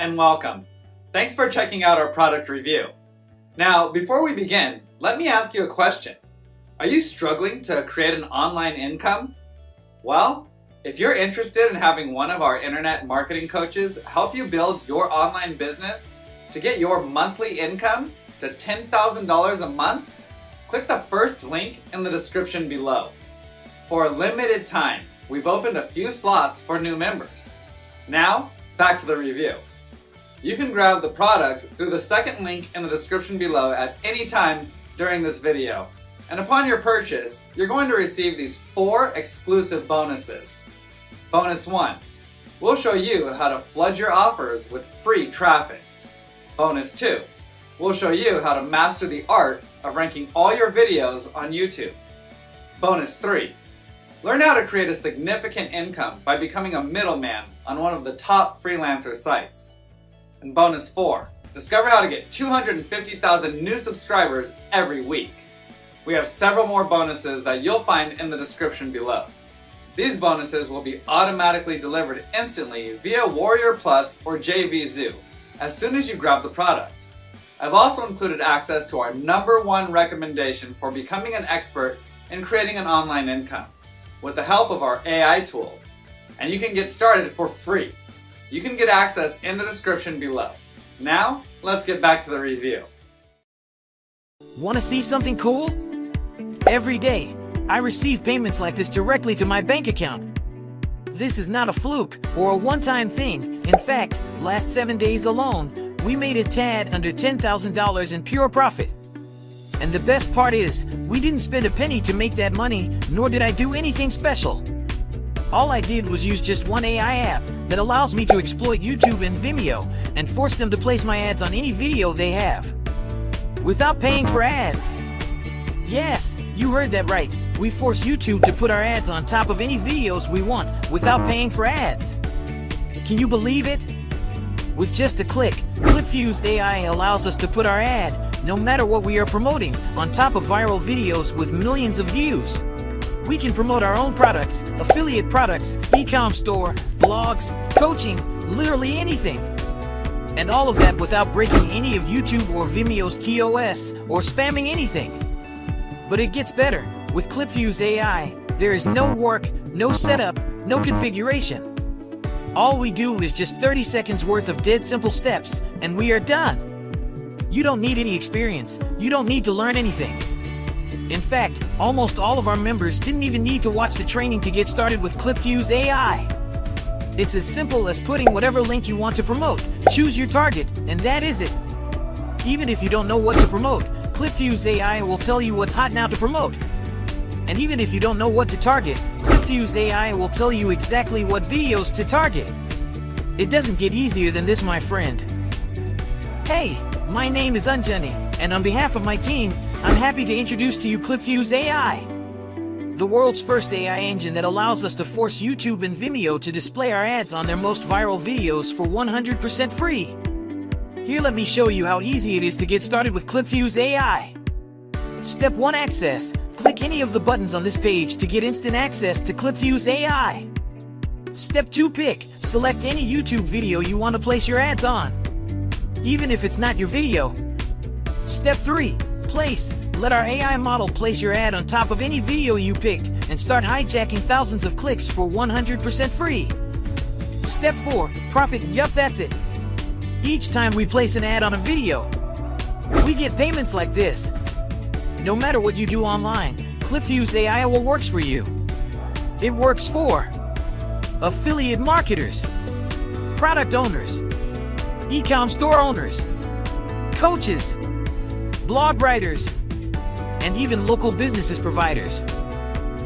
and welcome. Thanks for checking out our product review. Now, before we begin, let me ask you a question. Are you struggling to create an online income? Well, if you're interested in having one of our internet marketing coaches help you build your online business to get your monthly income to $10,000 a month, click the first link in the description below. For a limited time, we've opened a few slots for new members. Now, back to the review. You can grab the product through the second link in the description below at any time during this video. And upon your purchase, you're going to receive these 4 exclusive bonuses. Bonus 1. We'll show you how to flood your offers with free traffic. Bonus 2. We'll show you how to master the art of ranking all your videos on YouTube. Bonus 3. Learn how to create a significant income by becoming a middleman on one of the top freelancer sites. And bonus 4, discover how to get 250,000 new subscribers every week. We have several more bonuses that you'll find in the description below. These bonuses will be automatically delivered instantly via Warrior Plus or JVZoo as soon as you grab the product. I've also included access to our #1 recommendation for becoming an expert in creating an online income with the help of our AI tools. And you can get started for free. You can get access in the description below. Now, let's get back to the review. Want to see something cool? Every day, I receive payments like this directly to my bank account. This is not a fluke or a one-time thing. In fact, last 7 days alone, we made a tad under $10,000 in pure profit. And the best part is, we didn't spend a penny to make that money, nor did I do anything special. All I did was use just one AI app that allows me to exploit YouTube and Vimeo and force them to place my ads on any video they have, without paying for ads. Yes, you heard that right. We force YouTube to put our ads on top of any videos we want without paying for ads. Can you believe it? With just a click, ClipFuse AI allows us to put our ad, no matter what we are promoting, on top of viral videos with millions of views. We can promote our own products, affiliate products, e-com store, blogs, coaching, literally anything. And all of that without breaking any of YouTube or Vimeo's TOS or spamming anything. But it gets better. With ClipFuse AI, there is no work, no setup, no configuration. All we do is just 30 seconds worth of dead simple steps, and we are done. You don't need any experience. You don't need to learn anything. In fact, almost all of our members didn't even need to watch the training to get started with ClipFuse AI. It's as simple as putting whatever link you want to promote, choose your target, and that is it. Even if you don't know what to promote, ClipFuse AI will tell you what's hot now to promote. And even if you don't know what to target, ClipFuse AI will tell you exactly what videos to target. It doesn't get easier than this, my friend. Hey, my name is Anjani, and on behalf of my team, I'm happy to introduce to you ClipFuse AI, the world's first AI engine that allows us to force YouTube and Vimeo to display our ads on their most viral videos for 100% free. Here, let me show you how easy it is to get started with ClipFuse AI. Step 1, access. Click any of the buttons on this page to get instant access to ClipFuse AI. Step 2, pick. Select any YouTube video you want to place your ads on, even if it's not your video. Step 3, place. Let our AI model place your ad on top of any video you picked and start hijacking thousands of clicks for 100% free. Step 4, profit. Yup, that's it. Each time we place an ad on a video, we get payments like this. No matter what you do online, ClipFuse AI will works for you. It works for affiliate marketers, product owners, e-com store owners, coaches, blog writers, and even local businesses providers.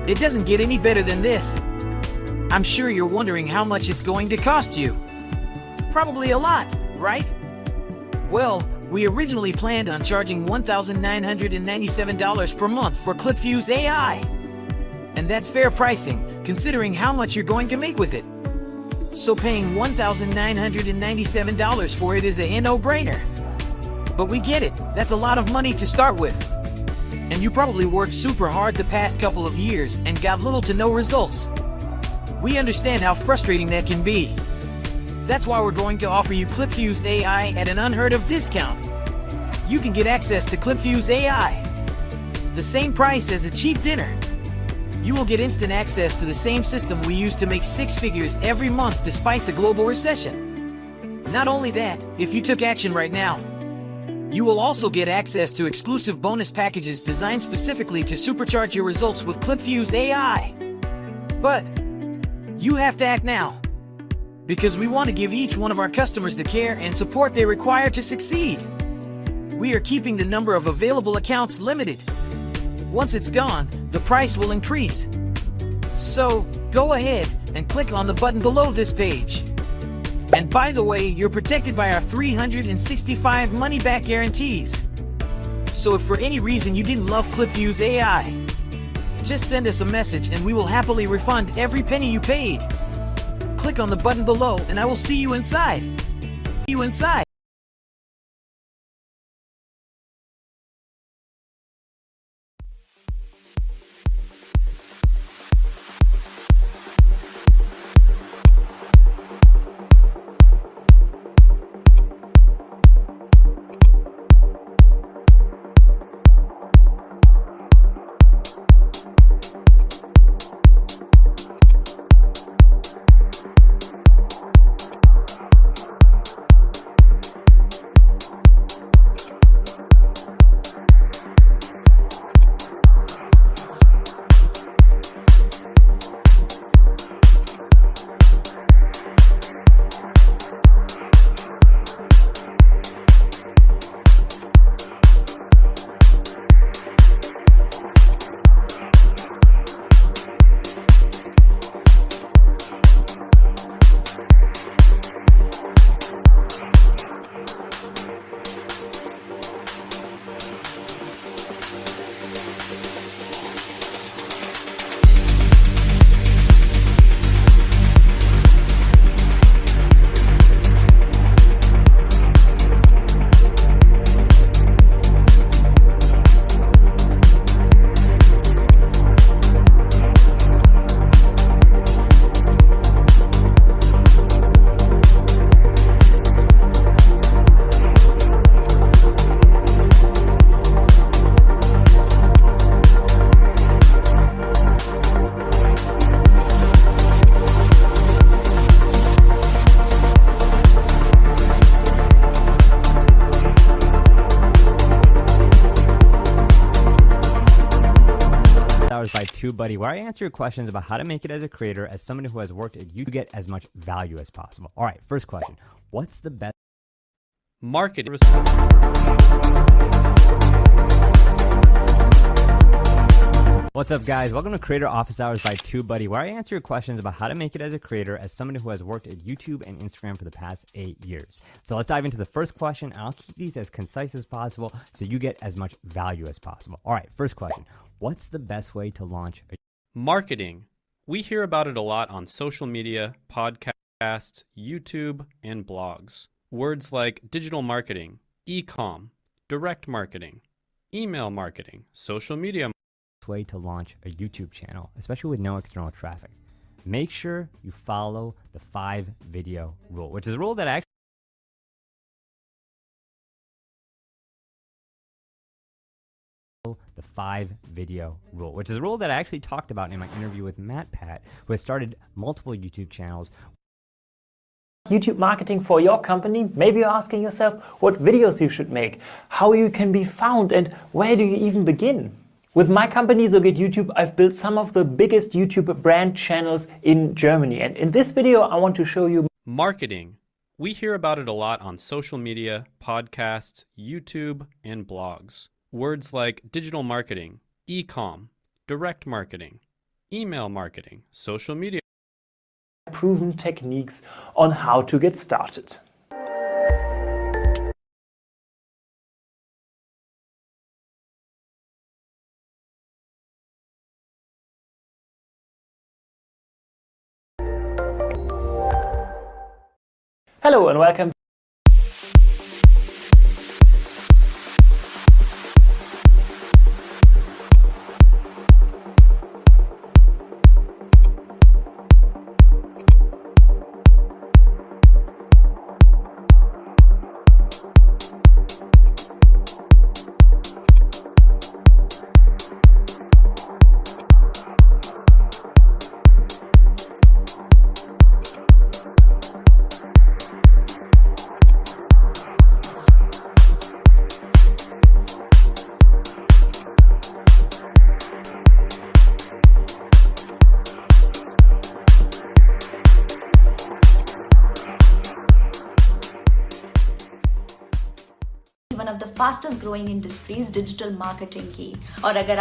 It doesn't get any better than this. I'm sure you're wondering how much it's going to cost you. Probably a lot, right? Well, we originally planned on charging $1,997 per month for ClipFuse AI. And that's fair pricing, considering how much you're going to make with it. So paying $1,997 for it is a no-brainer. But we get it, that's a lot of money to start with. And you probably worked super hard the past couple of years and got little to no results. We understand how frustrating that can be. That's why we're going to offer you ClipFuse AI at an unheard of discount. You can get access to ClipFuse AI, the same price as a cheap dinner. You will get instant access to the same system we use to make six figures every month despite the global recession. Not only that, if you took action right now, you will also get access to exclusive bonus packages designed specifically to supercharge your results with ClipFuse AI. But you have to act now, because we want to give each one of our customers the care and support they require to succeed. We are keeping the number of available accounts limited. Once it's gone, the price will increase. So, go ahead and click on the button below this page. And by the way, you're protected by our 365 money-back guarantees. So if for any reason you didn't love ClipFuse AI, just send us a message and we will happily refund every penny you paid. Click on the button below and I will see you inside. By TubeBuddy, where I answer your questions about how to make it as a creator, as someone who has worked at YouTube, to get as much value as possible. All right, first question. What's the best marketing? What's up, guys? Welcome to Creator Office Hours by TubeBuddy, where I answer your questions about how to make it as a creator, as someone who has worked at YouTube and Instagram for the past 8 years. So let's dive into the first question, and I'll keep these as concise as possible so you get as much value as possible. All right, first question. What's the best way to launch a marketing? We hear about it a lot on social media, podcasts, YouTube, and blogs. Words like digital marketing, e-com, direct marketing, email marketing, social media. Way to launch a YouTube channel, especially with no external traffic. Make sure you follow the 5-video rule, which is a rule that actually the 5-video rule, which is a rule that I actually talked about in my interview with Matt Pat, who has started multiple YouTube channels. YouTube marketing for your company? Maybe you're asking yourself what videos you should make, how you can be found, and where do you even begin? With my company, So Get YouTube, I've built some of the biggest YouTube brand channels in Germany. And in this video, I want to show you marketing. We hear about it a lot on social media, podcasts, YouTube, and blogs. Words like digital marketing, e-com, direct marketing, email marketing, social media. proven techniques on how to get started. Hello and welcome. Fastest growing industries digital marketing की। और अगर